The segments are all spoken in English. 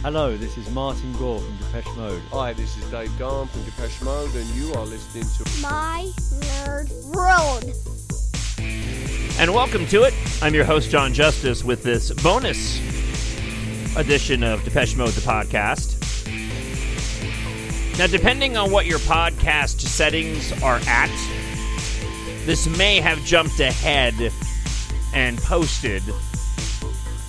Hello, this is Martin Gore from Depeche Mode. Hi, this is Dave Gahan from Depeche Mode, and you are listening to My Nerd World. And welcome to it. I'm your host, Jon Justice, with this bonus edition of Depeche Mode, the podcast. Now, depending on what your podcast settings are at, this may have jumped ahead and posted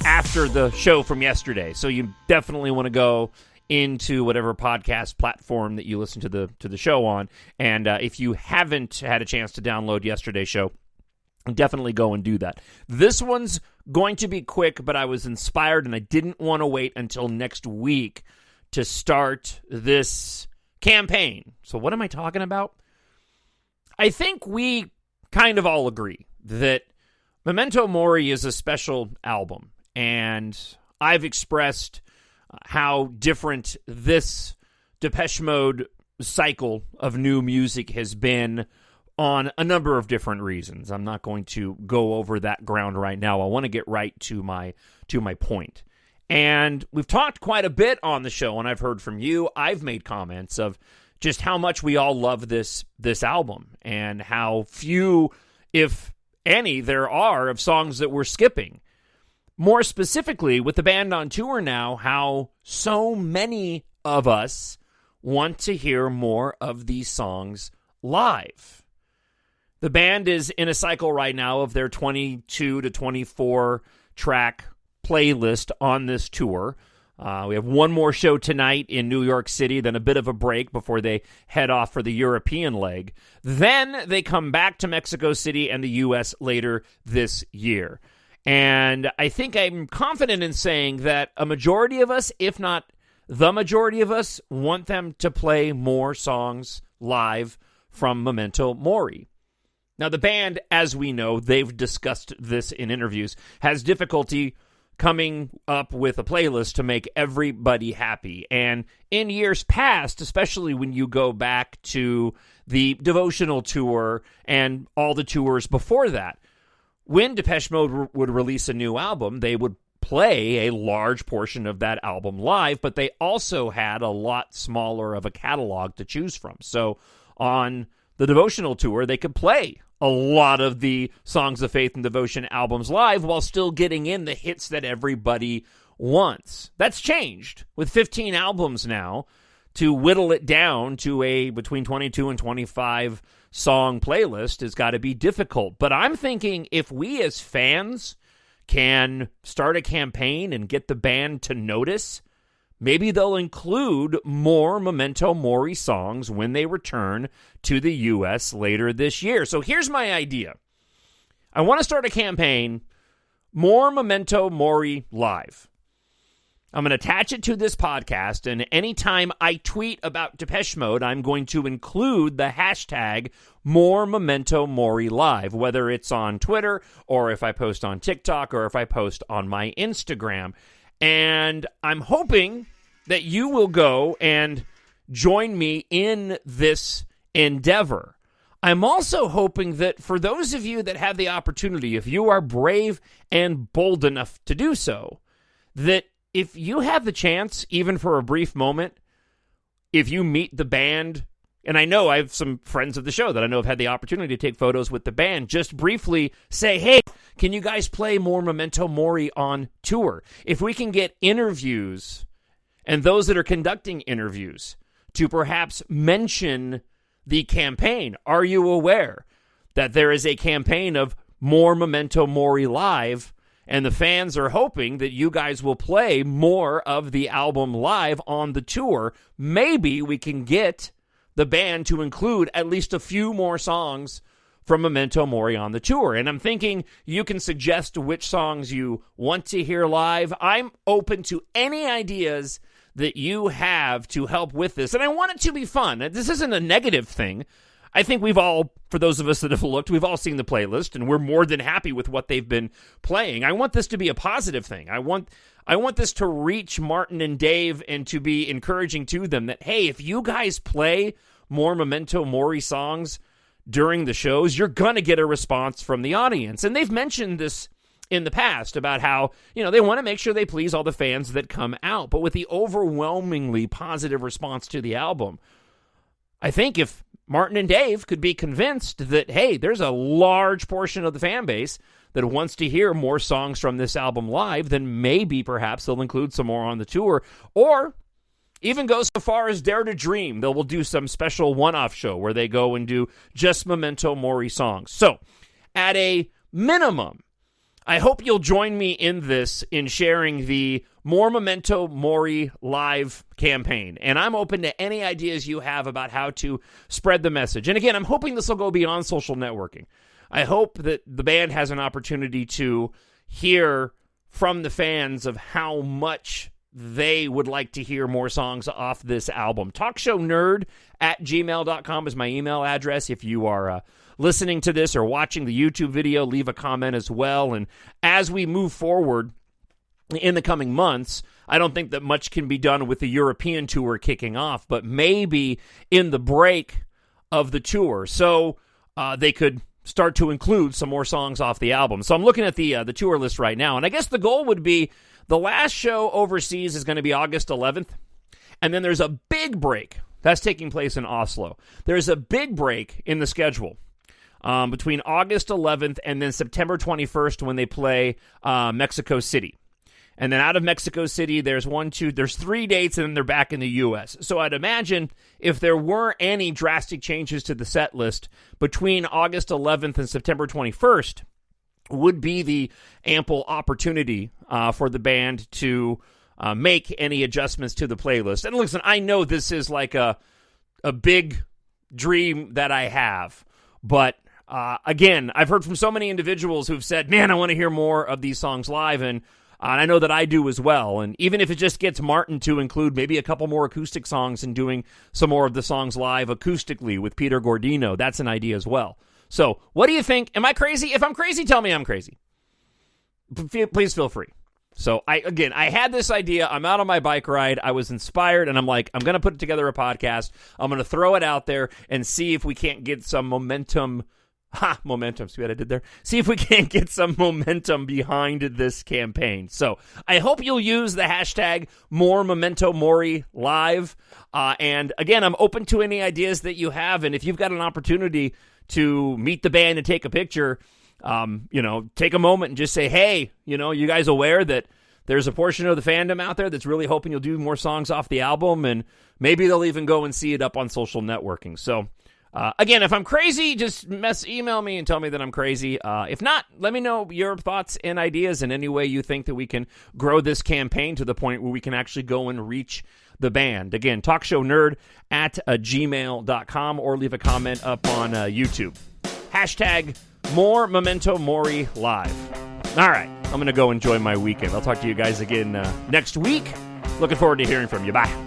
after the show from yesterday. So you definitely want to go into whatever podcast platform that you listen to the show on. And if you haven't had a chance to download yesterday's show, definitely go and do that. This one's going to be quick, but I was inspired and I didn't want to wait until next week to start this campaign. So what am I talking about? I think we kind of all agree that Memento Mori is a special album. And I've expressed how different this Depeche Mode cycle of new music has been on a number of different reasons. I'm not going to go over that ground right now. I want to get right to my point. And we've talked quite a bit on the show, and I've heard from you. I've made comments of just how much we all love this album and how few, if any, there are of songs that we're skipping. More specifically, with the band on tour now, how so many of us want to hear more of these songs live. The band is in a cycle right now of their 22 to 24 track playlist on this tour. We have one more show tonight in New York City, then a bit of a break before they head off for the European leg. Then they come back to Mexico City and the U.S. later this year. And I think I'm confident in saying that a majority of us, if not the majority of us, want them to play more songs live from Memento Mori. Now, the band, as we know, they've discussed this in interviews, has difficulty coming up with a playlist to make everybody happy. And in years past, especially when you go back to the devotional tour and all the tours before that, when Depeche Mode would release a new album, they would play a large portion of that album live, but they also had a lot smaller of a catalog to choose from. So on the devotional tour, they could play a lot of the Songs of Faith and Devotion albums live while still getting in the hits that everybody wants. That's changed with 15 albums now. To whittle it down to a between 22 and 25 song playlist has got to be difficult. But I'm thinking if we as fans can start a campaign and get the band to notice, maybe they'll include more Memento Mori songs when they return to the U.S. later this year. So here's my idea. I want to start a campaign, more Memento Mori live. I'm going to attach it to this podcast, and anytime I tweet about Depeche Mode, I'm going to include the hashtag More Memento Mori Live, whether it's on Twitter, or if I post on TikTok, or if I post on my Instagram. And I'm hoping that you will go and join me in this endeavor. I'm also hoping that for those of you that have the opportunity, if you are brave and bold enough to do so, that if you have the chance, even for a brief moment, if you meet the band, and I know I have some friends of the show that I know have had the opportunity to take photos with the band, just briefly say, hey, can you guys play more Memento Mori on tour? If we can get interviews and those that are conducting interviews to perhaps mention the campaign. Are you aware that there is a campaign of more Memento Mori live? And the fans are hoping that you guys will play more of the album live on the tour. Maybe we can get the band to include at least a few more songs from Memento Mori on the tour. And I'm thinking you can suggest which songs you want to hear live. I'm open to any ideas that you have to help with this. And I want it to be fun. This isn't a negative thing. I think we've all, for those of us that have looked, we've all seen the playlist, and we're more than happy with what they've been playing. I want this to be a positive thing. I want this to reach Martin and Dave and to be encouraging to them that, hey, if you guys play more Memento Mori songs during the shows, you're going to get a response from the audience. And they've mentioned this in the past about how, they want to make sure they please all the fans that come out. But with the overwhelmingly positive response to the album, I think if Martin and Dave could be convinced that, hey, there's a large portion of the fan base that wants to hear more songs from this album live, then maybe perhaps they'll include some more on the tour, or even go so far as Dare to Dream. They will do some special one-off show where they go and do just Memento Mori songs. So, at a minimum, I hope you'll join me in this, in sharing the More Memento Mori live campaign. And I'm open to any ideas you have about how to spread the message. And again, I'm hoping this will go beyond social networking. I hope that the band has an opportunity to hear from the fans of how much they would like to hear more songs off this album. TalkShowNerd@gmail.com is my email address. If you are listening to this or watching the YouTube video, leave a comment as well. And as we move forward in the coming months, I don't think that much can be done with the European tour kicking off, but maybe in the break of the tour. So they could start to include some more songs off the album. So I'm looking at the tour list right now, and I guess the goal would be the last show overseas is going to be August 11th, and then there's a big break. That's taking place in Oslo. There's a big break in the schedule between August 11th and then September 21st when they play Mexico City. And then out of Mexico City, there's 3 dates, and then they're back in the U.S. So I'd imagine if there were any drastic changes to the set list between August 11th and September 21st, would be the ample opportunity for the band to make any adjustments to the playlist. And listen, I know this is like a big dream that I have, but again, I've heard from so many individuals who've said, man, I want to hear more of these songs live, and I know that I do as well. And even if it just gets Martin to include maybe a couple more acoustic songs and doing some more of the songs live acoustically with Peter Gordino, that's an idea as well. So, what do you think? Am I crazy? If I'm crazy, tell me I'm crazy. Please feel free. So, I had this idea. I'm out on my bike ride. I was inspired, and I'm like, I'm going to put together a podcast. I'm going to throw it out there and see if we can't get some momentum. Momentum. See what I did there? See if we can't get some momentum behind this campaign. So I hope you'll use the hashtag More Memento Mori Live. And again, I'm open to any ideas that you have. And if you've got an opportunity to meet the band and take a picture, take a moment and just say, hey, you guys aware that there's a portion of the fandom out there that's really hoping you'll do more songs off the album, and maybe they'll even go and see it up on social networking. So again, if I'm crazy, just email me and tell me that I'm crazy. If not, let me know your thoughts and ideas in any way you think that we can grow this campaign to the point where we can actually go and reach the band. Again, TalkShowNerd@gmail.com, or leave a comment up on YouTube. Hashtag More Memento Mori Live. All right, I'm going to go enjoy my weekend. I'll talk to you guys again next week. Looking forward to hearing from you. Bye.